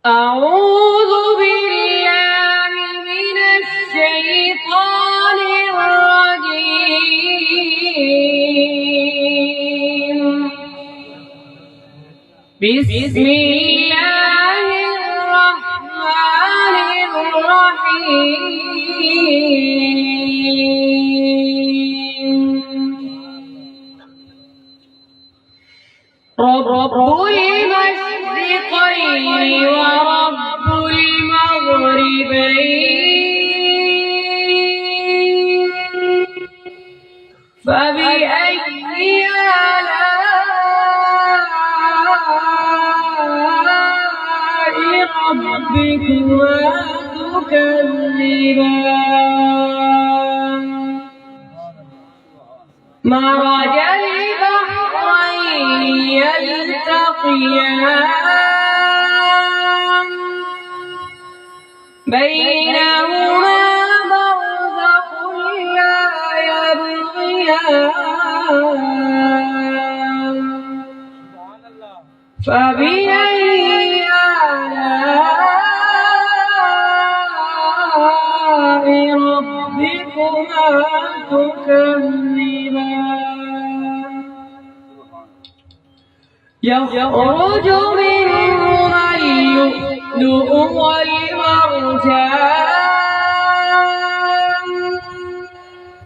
أعوذ بالله من الشيطان الرجيم. بسم الله الرحمن الرحيم. رب المشرقين ورب المغربين، فبأي آلاء ربكما تكذبان؟ مرج البحرين يلتقيان، بينهما برزخ لا يبغيان. فبأي آلاء ربكما تكذبان؟ يخرج منهما اللؤلؤ والمرجان،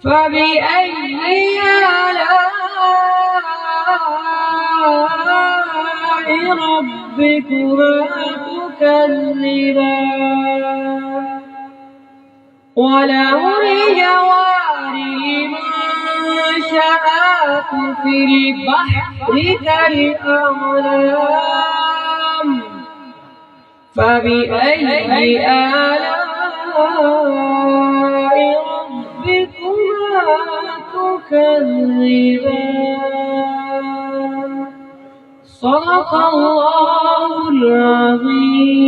فبأي آلاء ربكما تكذبان؟ وله الجوار المنشآت في البحر كالأعلام، فبأي آلاء ربكما تكذبان؟ صدق الله العظيم.